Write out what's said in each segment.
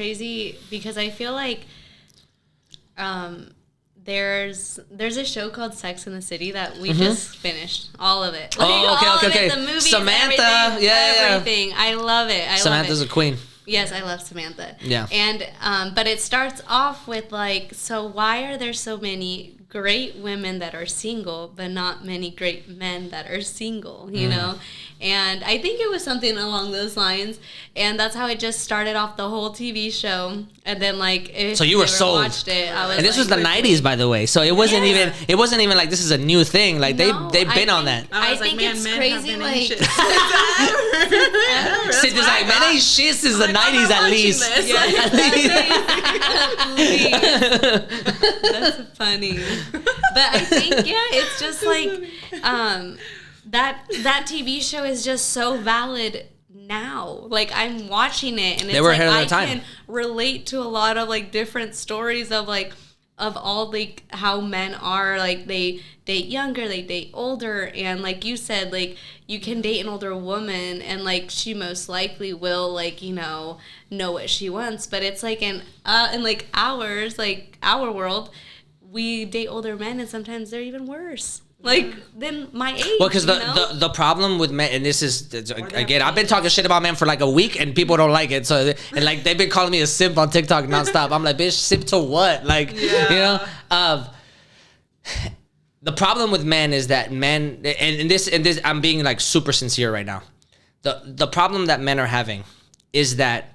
crazy because I feel like there's a show called Sex and the City that we just finished all of it. Like, okay. The movies, Samantha, everything. I love it. Samantha's a queen. Yes, I love Samantha. Yeah. And but it starts off with like, so why are there so many great women that are single, but not many great men that are single? You know. And I think it was something along those lines, and that's how it just started off the whole TV show. And then like, if so you were sold. Watched it, I was and this was the '90s, by the way. So it wasn't even like this is a new thing. Like they've been on that. I think it's crazy. Like Sid's like, man ain't shit since the '90s at least. That's funny. But I think it's just like that TV show is just so valid now. Like I'm watching it and it's like I can relate to a lot of like different stories of like of all like how men are, like they date younger, they date older, and like you said, like you can date an older woman and like she most likely will like, you know what she wants. But it's like in like ours, like our world, we date older men and sometimes they're even worse. Like than my age. Well, because the problem with men, and this is again, I've been talking shit about men for like a week, and people don't like it. So and like they've been calling me a simp on TikTok nonstop. I'm like, bitch, simp to what? Like, you know. The problem with men is that men, and this, I'm being like super sincere right now. The problem that men are having is that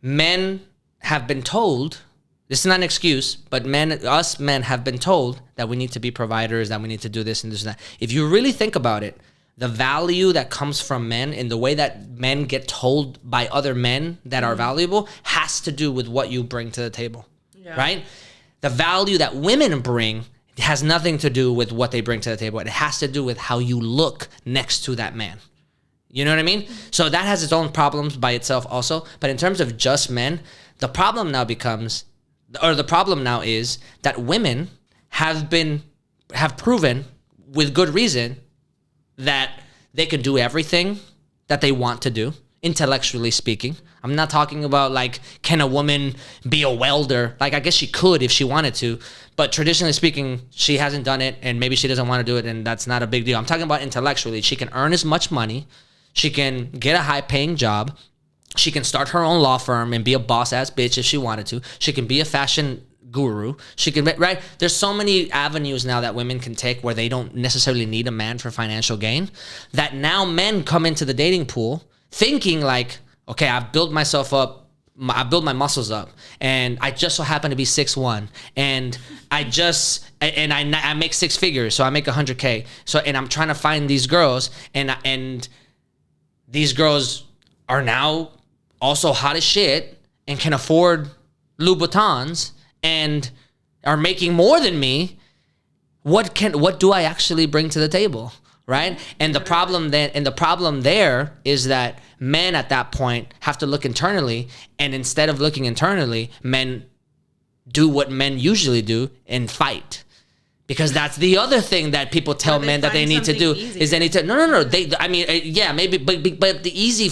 men have been told. This is not an excuse, but us men have been told that we need to be providers, that we need to do this and this and that. If you really think about it, the value that comes from men and the way that men get told by other men that are valuable has to do with what you bring to the table, right? The value that women bring has nothing to do with what they bring to the table. It has to do with how you look next to that man. You know what I mean? So that has its own problems by itself also. But in terms of just men, the problem now is that women have proven with good reason that they can do everything that they want to do, intellectually speaking. I'm not talking about like, can a woman be a welder? Like, I guess she could if she wanted to, but traditionally speaking, she hasn't done it, and maybe she doesn't want to do it, and that's not a big deal. I'm talking about intellectually. She can earn as much money. She can get a high-paying job. She can start her own law firm and be a boss-ass bitch if she wanted to. She can be a fashion guru. She can, right? There's so many avenues now that women can take where they don't necessarily need a man for financial gain, that now men come into the dating pool thinking like, okay, I've built myself up, I build my muscles up, and I just so happen to be 6'1", and I make six figures, so I make 100K. So, and I'm trying to find these girls, and these girls are now also hot as shit and can afford Louboutins and are making more than me. What do I actually bring to the table, right? And the problem there is that men at that point have to look internally, and instead of looking internally, men do what men usually do and fight. Because that's the other thing that people tell men that they need to do is they need to no. Maybe, but the easy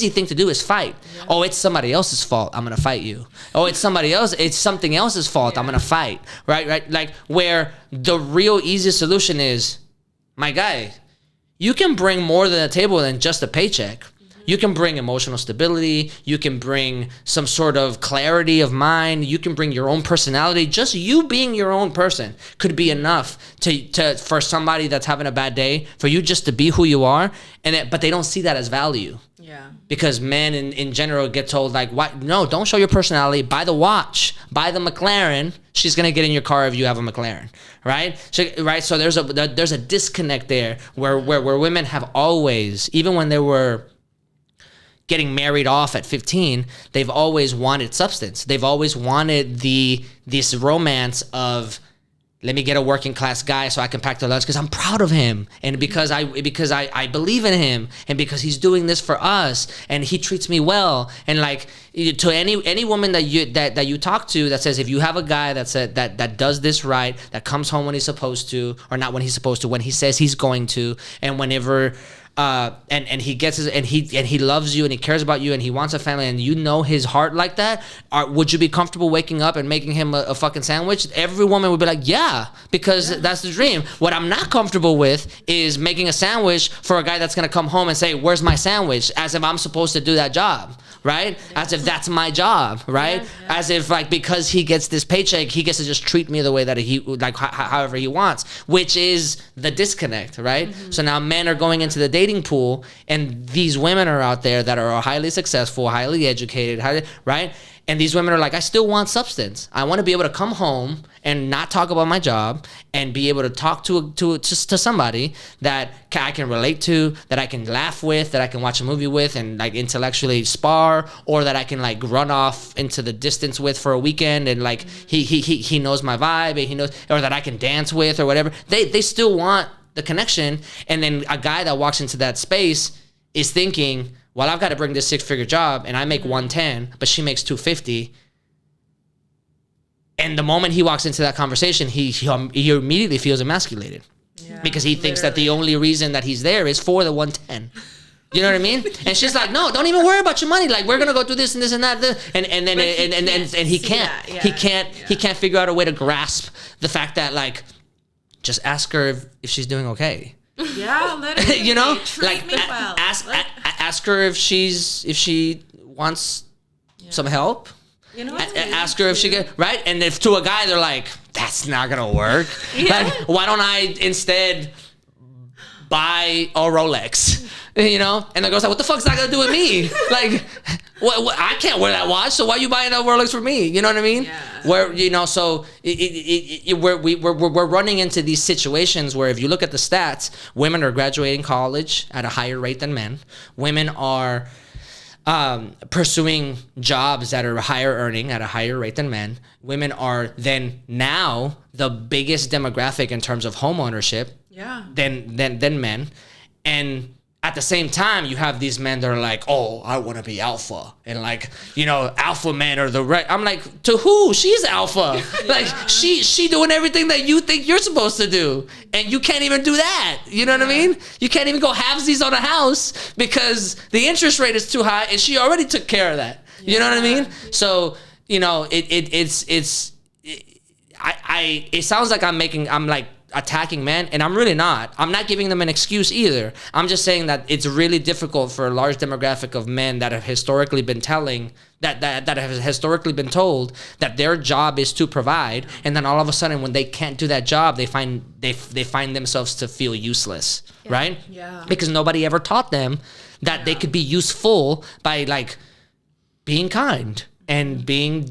thing to do is fight. Yeah. Oh, it's somebody else's fault. I'm gonna fight you. Oh, it's something else's fault. Yeah. I'm gonna fight. Right. Like where the real easy solution is, my guy, you can bring more to the table than just a paycheck. You can bring emotional stability. You can bring some sort of clarity of mind. You can bring your own personality. Just you being your own person could be enough to for somebody that's having a bad day, for you just to be who you are. But they don't see that as value. Yeah. Because men in general get told like, "What? No, don't show your personality. Buy the watch. Buy the McLaren. She's gonna get in your car if you have a McLaren." Right? So there's a disconnect there where women have always, even when they were getting married off at 15, they've always wanted substance. They've always wanted this romance of, let me get a working class guy so I can pack the lunch because I'm proud of him, and because I believe in him, and because he's doing this for us and he treats me well. And like, to any woman that you talk to that says, if you have a guy that does this right, that comes home when he's supposed to, or not when he's supposed to, when he says he's going to, and whenever and he gets his, and he loves you and he cares about you and he wants a family and you know his heart like that, would you be comfortable waking up and making him a fucking sandwich? Every woman would be like, yeah, because that's the dream. What I'm not comfortable with is making a sandwich for a guy that's gonna come home and say, where's my sandwich? As if I'm supposed to do that job, right? As if that's my job, right? As if like because he gets this paycheck, he gets to just treat me the way that he like however he wants, which is the disconnect, right? So now men are going into the dating pool and these women are out there that are highly successful, highly educated, right? And these women are like, I still want substance. I want to be able to come home and not talk about my job and be able to talk to somebody that I can relate to, that I can laugh with, that I can watch a movie with and like intellectually spar, or that I can like run off into the distance with for a weekend and like he knows my vibe and he knows, or that I can dance with or whatever. They still want the connection. And then a guy that walks into that space is thinking, well, I've got to bring this 6-figure job and I make 110, but she makes 250. And the moment he walks into that conversation, he immediately feels emasculated because he thinks that the only reason that he's there is for the 110. You know what I mean? And she's like, no, don't even worry about your money. Like, we're gonna go do this and this and that. And he can't figure out a way to grasp the fact that like, just ask her if she's doing okay. Yeah, literally. You know, treat like me well. ask her if she wants some help. You know, ask her if she get right. And if to a guy they're like, that's not gonna work. Like, why don't I instead buy a Rolex? You know, and the girl's like, what the fuck's that gonna do with me? Like, what, I can't wear that watch, so why are you buying a Rolex for me? You know what I mean? Yeah. Where, you know, so we're running into these situations where if you look at the stats, women are graduating college at a higher rate than men. Women are pursuing jobs that are higher earning at a higher rate than men. Women are then now the biggest demographic in terms of home ownership than men. And at the same time, you have these men that are like, oh, I want to be alpha. And like, you know, alpha men are the right. I'm like, to who? She's alpha. Like, she doing everything that you think you're supposed to do. And you can't even do that. You know what I mean? You can't even go halvesies on a house because the interest rate is too high and she already took care of that. You know what I mean? So, you know, it sounds like I'm like, attacking men, and I'm really not. I'm not giving them an excuse either. I'm just saying that it's really difficult for a large demographic of men that have historically been telling that have historically been told that their job is to provide, and then all of a sudden when they can't do that job, they find themselves to feel useless, right? Yeah. Because nobody ever taught them that they could be useful by like being kind and being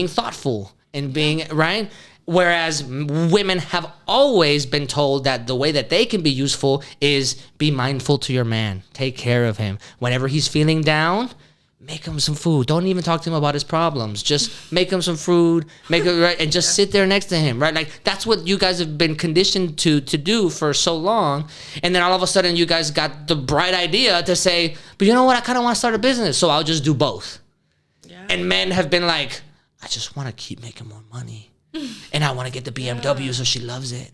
thoughtful and being right. Whereas women have always been told that the way that they can be useful is be mindful to your man. Take care of him. Whenever he's feeling down, make him some food. Don't even talk to him about his problems. Just make him some food, right, and just sit there next to him, right? Like, that's what you guys have been conditioned to do for so long. And then all of a sudden you guys got the bright idea to say, but you know what? I kind of want to start a business, so I'll just do both. Yeah. And men have been like, I just want to keep making more money. And I want to get the BMW so she loves it.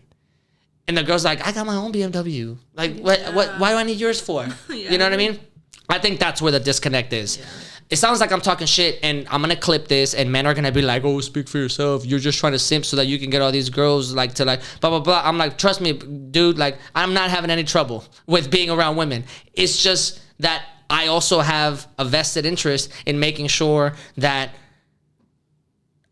And the girl's like, I got my own BMW. Like, what? Why do I need yours for? You know what I mean? I think that's where the disconnect is. Yeah. It sounds like I'm talking shit, and I'm gonna clip this, and men are gonna be like, "Oh, speak for yourself. You're just trying to simp so that you can get all these girls like to like blah blah blah." I'm like, trust me, dude. Like, I'm not having any trouble with being around women. It's just that I also have a vested interest in making sure that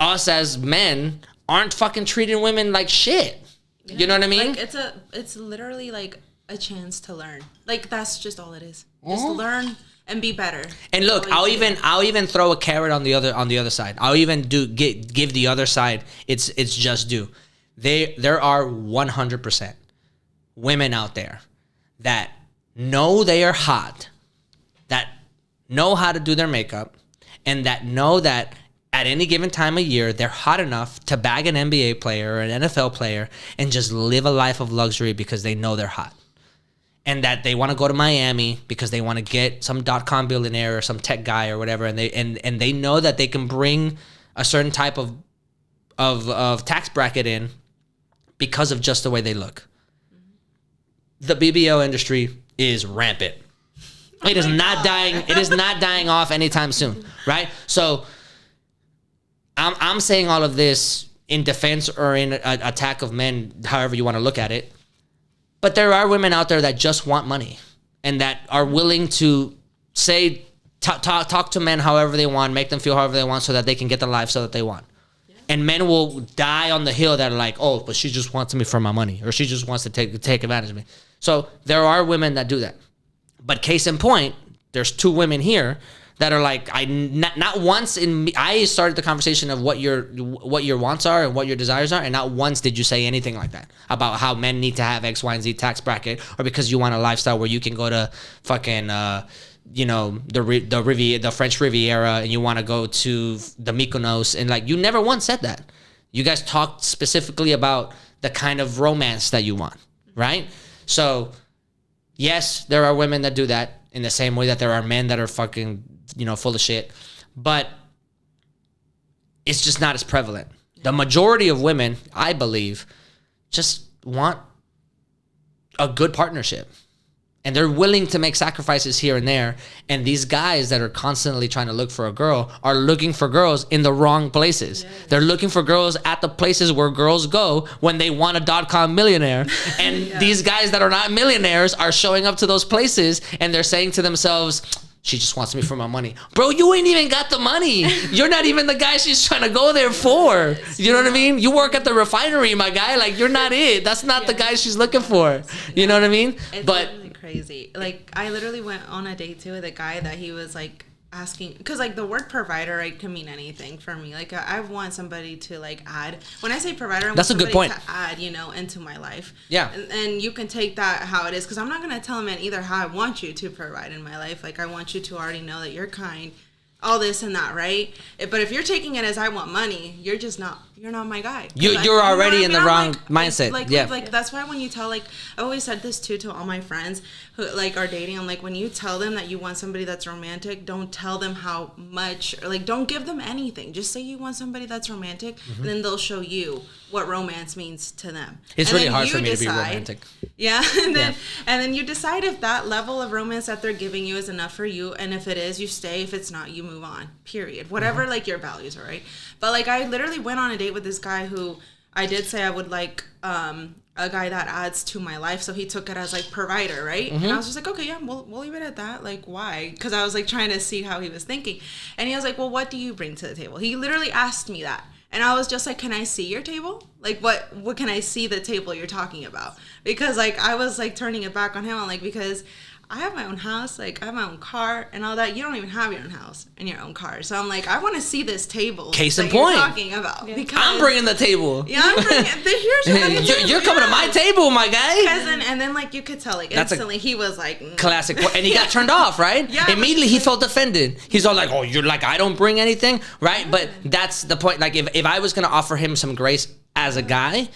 us as men aren't fucking treating women like shit. Yeah. You know what I mean? Like, it's literally like a chance to learn. Like, that's just all it is. Just learn and be better. And look, I'll even throw a carrot on the other side. I'll even give the other side its just due. There are 100% women out there that know they are hot, that know how to do their makeup, and that know that at any given time of year, they're hot enough to bag an NBA player or an NFL player and just live a life of luxury because they know they're hot. And that they want to go to Miami because they want to get some .com billionaire or some tech guy or whatever, and they know that they can bring a certain type of tax bracket in because of just the way they look. The BBL industry is rampant. It is not dying. It is not dying off anytime soon, right? So I'm saying all of this in defense or in attack of men, however you want to look at it. But there are women out there that just want money and that are willing to say, talk to men however they want, make them feel however they want so that they can get the life so that they want. Yeah. And men will die on the hill that are like, oh, but she just wants me for my money or she just wants to take advantage of me. So there are women that do that. But case in point, there's 2 women here that are like, not once I started the conversation of what your wants are and what your desires are, and not once did you say anything like that about how men need to have X, Y, and Z tax bracket, or because you want a lifestyle where you can go to fucking the French Riviera and you want to go to the Mykonos, and like you never once said that. You guys talked specifically about the kind of romance that you want, right? So yes, there are women that do that in the same way that there are men that are fucking, full of shit. But it's just not as prevalent. The majority of women, I believe, just want a good partnership. And they're willing to make sacrifices here and there. And these guys that are constantly trying to look for a girl are looking for girls in the wrong places. Yes. They're looking for girls at the places where girls go when they want a .com millionaire. And these guys that are not millionaires are showing up to those places and they're saying to themselves, she just wants me for my money. Bro, you ain't even got the money. You're not even the guy she's trying to go there for. You know what I mean? You work at the refinery, my guy. Like, you're not it. That's not the guy she's looking for. You know what I mean? But crazy. Like, I literally went on a date too with a guy that he was like asking, because like the word provider, right, can mean anything for me. Like I want somebody to like add. When I say provider, I want that's a good point. To add, into my life. Yeah. And you can take that how it is, because I'm not gonna tell a man either how I want you to provide in my life. Like I want you to already know that you're kind, all this and that, right? But if you're taking it as I want money, you're not my guy. You're already in the wrong mindset. Like that's why when you tell, like, I always said this too to all my friends who like are dating. I'm like, when you tell them that you want somebody that's romantic, don't tell them how much, or like don't give them anything. Just say you want somebody that's romantic, and then they'll show you what romance means to them. It's really hard for me to be romantic. Yeah, and then you decide if that level of romance that they're giving you is enough for you, and if it is, you stay. If it's not, you move on. Period. Whatever like your values are, right? But like I literally went on a date with this guy who I did say I would like a guy that adds to my life, so he took it as like provider, right? And I was just like, okay, yeah, we'll leave it at that. Like, why? Because I was like trying to see how he was thinking, and he was like, well, what do you bring to the table? He literally asked me that. And I was just like, can I see your table? Like, what can I see the table you're talking about? Because, like, I was, like, turning it back on him. I'm like, because I have my own house. Like, I have my own car and all that. You don't even have your own house and your own car. So I'm like, I want to see this table. Case in point. You're talking about. Yeah. Because I'm bringing the table. Yeah, I'm bringing it. You're coming to my table, my guy. And then, like, you could tell, like, instantly he was like... Classic. And he got turned off, right? Yeah. Immediately he felt offended. He's all like, oh, you're like, I don't bring anything, right? But that's the point. Like, if I was going to offer him some grace as a guy...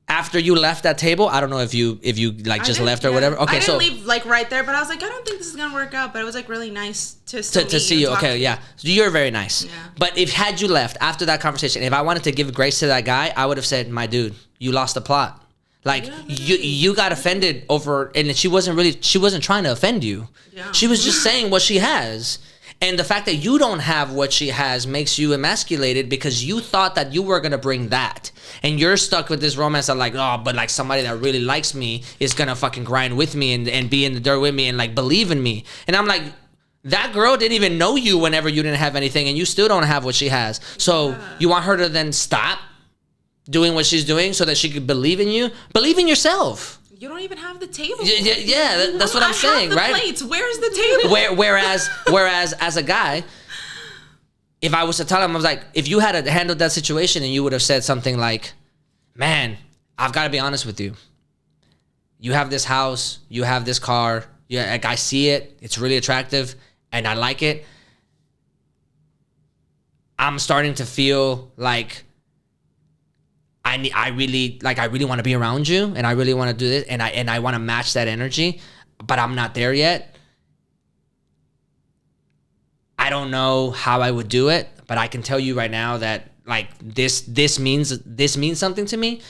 After you left that table, I don't know if you like just left or whatever. Okay, I didn't leave like right there, but I was like, I don't think this is gonna work out. But it was like really nice to see you. Okay, yeah, so you're very nice. Yeah. But if had you left after that conversation, if I wanted to give grace to that guy, I would have said, my dude, you lost the plot. Like you got offended over, and she wasn't trying to offend you. Yeah. She was just saying what she has. And the fact that you don't have what she has makes you emasculated because you thought that you were going to bring that. And you're stuck with this romance that like, oh, but like somebody that really likes me is going to fucking grind with me and be in the dirt with me and like believe in me. And I'm like, that girl didn't even know you whenever you didn't have anything and you still don't have what she has. So you want her to then stop doing what she's doing so that she could believe in you? Believe in yourself. You don't even have the table. Yeah, that's what I'm saying, right? Plates. Where's the table? Whereas as a guy, if I was to tell him, I was like, if you had handled that situation and you would have said something like, man, I've got to be honest with you. You have this house, you have this car, like I see it, it's really attractive, and I like it. I'm starting to feel like I really want to be around you, and I really want to do this, and I want to match that energy, but I'm not there yet. I don't know how I would do it, but I can tell you right now that like this means something to me,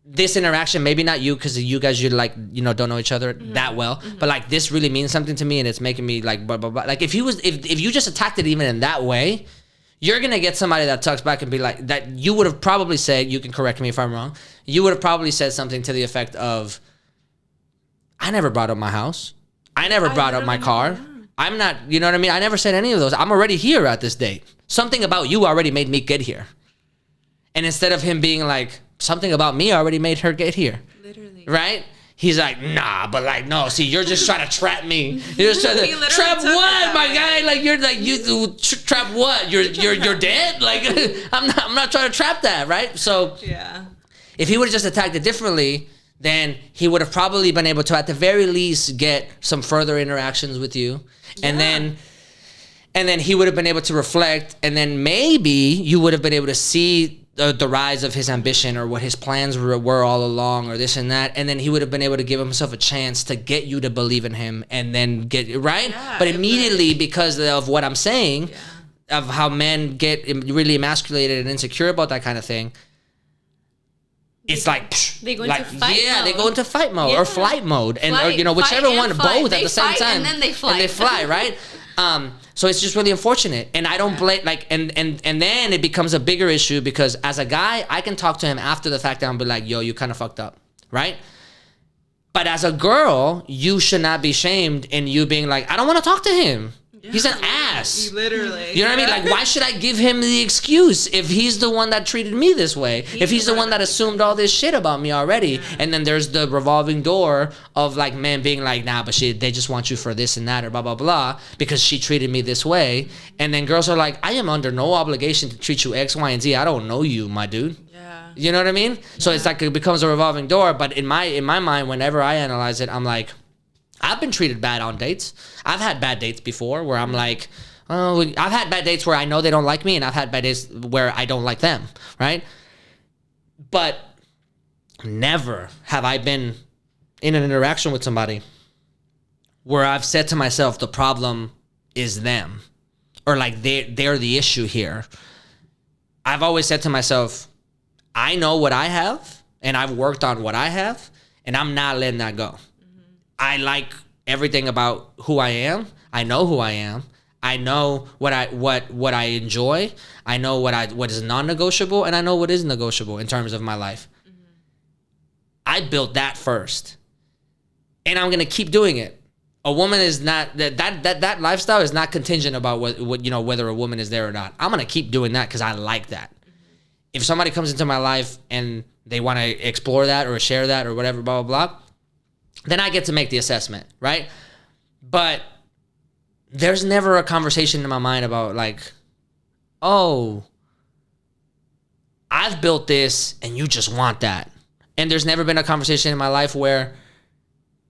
this interaction, maybe not you, because you guys, you're like, you know, don't know each other that well, but like this really means something to me, and it's making me like blah, blah, blah. Like if you just attacked it even in that way, you're gonna get somebody that talks back and be like, that you would have probably said, you can correct me if I'm wrong, you would have probably said something to the effect of, I never brought up my house, I never brought up my car, I'm not, you know what I mean, I never said any of those, I'm already here at this date, something about you already made me get here. And instead of him being like, something about me already made her get here. Literally. Right? He's like, nah, but like, no, see, you're just trying to trap me. You're just trying to trap what, my guy? Like, you're like, you trap what? You're dead? Like, I'm not trying to trap that, right? So, yeah. If he would have just attacked it differently, then he would have probably been able to, at the very least, get some further interactions with you. Yeah. And then he would have been able to reflect, and then maybe you would have been able to see the rise of his ambition, or what his plans were all along, or this and that, and then he would have been able to give himself a chance to get you to believe in him, and then get right. Yeah, but immediately, because of what I'm saying, of how men get really emasculated and insecure about that kind of thing, it's like they go into fight mode. They go into fight mode or flight mode, and or, you know, whichever one, both at the same time, and then they fly. And they fly, right? So it's just really unfortunate, and I don't blame, like, and then it becomes a bigger issue, because as a guy, I can talk to him after the fact and be like, yo, you kind of fucked up, right? But as a girl, you should not be shamed in you being like, I don't want to talk to him. Yeah, he's an ass. Literally. You know what I mean? Like, why should I give him the excuse if he's the one that treated me this way? If he's the one that assumed all this shit about me already? Yeah. And then there's the revolving door of like men being like, nah, but they just want you for this and that, or blah, blah, blah, because she treated me this way. And then girls are like, I am under no obligation to treat you X, Y, and Z. I don't know you, my dude. Yeah. You know what I mean? Yeah. So it's like it becomes a revolving door. But in my mind, whenever I analyze it, I'm like, I've been treated bad on dates. I've had bad dates before where I'm like, oh, I've had bad dates where I know they don't like me, and I've had bad dates where I don't like them, right? But never have I been in an interaction with somebody where I've said to myself, the problem is them, or like they're the issue here. I've always said to myself, I know what I have, and I've worked on what I have, and I'm not letting that go. I like everything about who I am. I know who I am. I know what I enjoy. I know what is non-negotiable, and I know what is negotiable in terms of my life. Mm-hmm. I built that first, and I'm gonna keep doing it. A woman is not that lifestyle is not contingent about what you know, whether a woman is there or not. I'm gonna keep doing that because I like that. Mm-hmm. If somebody comes into my life and they want to explore that or share that or whatever, blah blah blah, then I get to make the assessment, right? But there's never a conversation in my mind about like, oh, I've built this and you just want that. And there's never been a conversation in my life where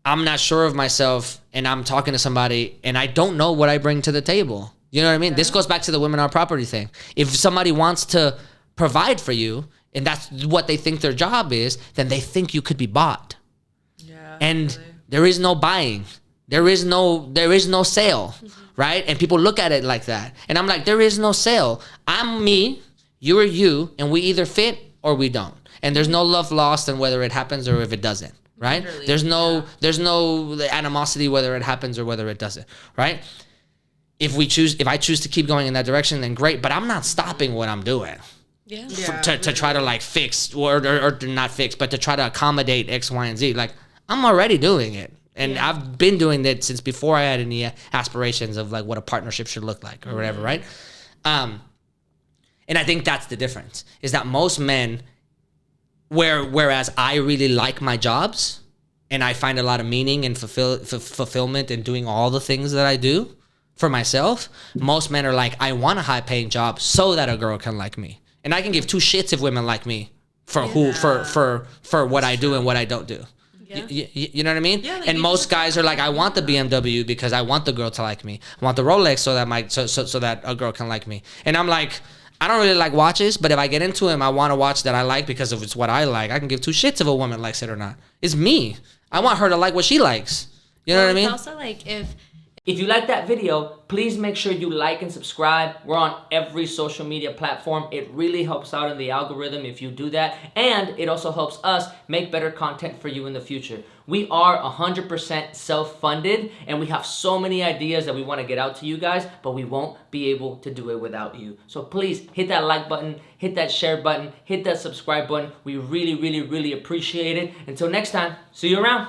I'm not sure of myself and I'm talking to somebody and I don't know what I bring to the table. You know what I mean? Yeah. This goes back to the women on property thing. If somebody wants to provide for you and that's what they think their job is, then they think you could be bought. And really, there is no buying. There is no sale, right? And people look at it like that. And I'm like, there is no sale. I'm me, you are you, and we either fit or we don't. And there's no love lost in whether it happens or if it doesn't, right? Literally, there's no animosity whether it happens or whether it doesn't, right? If I choose to keep going in that direction, then great. But I'm not stopping what I'm doing. Yeah. To try to like fix or not fix, but to try to accommodate X, Y, and Z. Like, I'm already doing it. And I've been doing that since before I had any aspirations of like what a partnership should look like or whatever, right? And I think that's the difference, is that most men, whereas I really like my jobs and I find a lot of meaning and fulfillment in doing all the things that I do for myself, most men are like, I want a high paying job so that a girl can like me. And I can give two shits if women like me for what I do and what I don't do. Yeah. You know what I mean? Yeah, like, and most guys are like, I want the BMW because I want the girl to like me. I want the Rolex so that a girl can like me. And I'm like, I don't really like watches, but if I get into them, I want a watch that I like because if it's what I like. I can give two shits if a woman likes it or not. It's me. I want her to like what she likes. You know what I mean? It's also like if If you like that video, please make sure you like and subscribe. We're on every social media platform. It really helps out in the algorithm if you do that. And it also helps us make better content for you in the future. We are 100% self-funded, and we have so many ideas that we want to get out to you guys, but we won't be able to do it without you. So please hit that like button, hit that share button, hit that subscribe button. We really, really, really appreciate it. Until next time, see you around.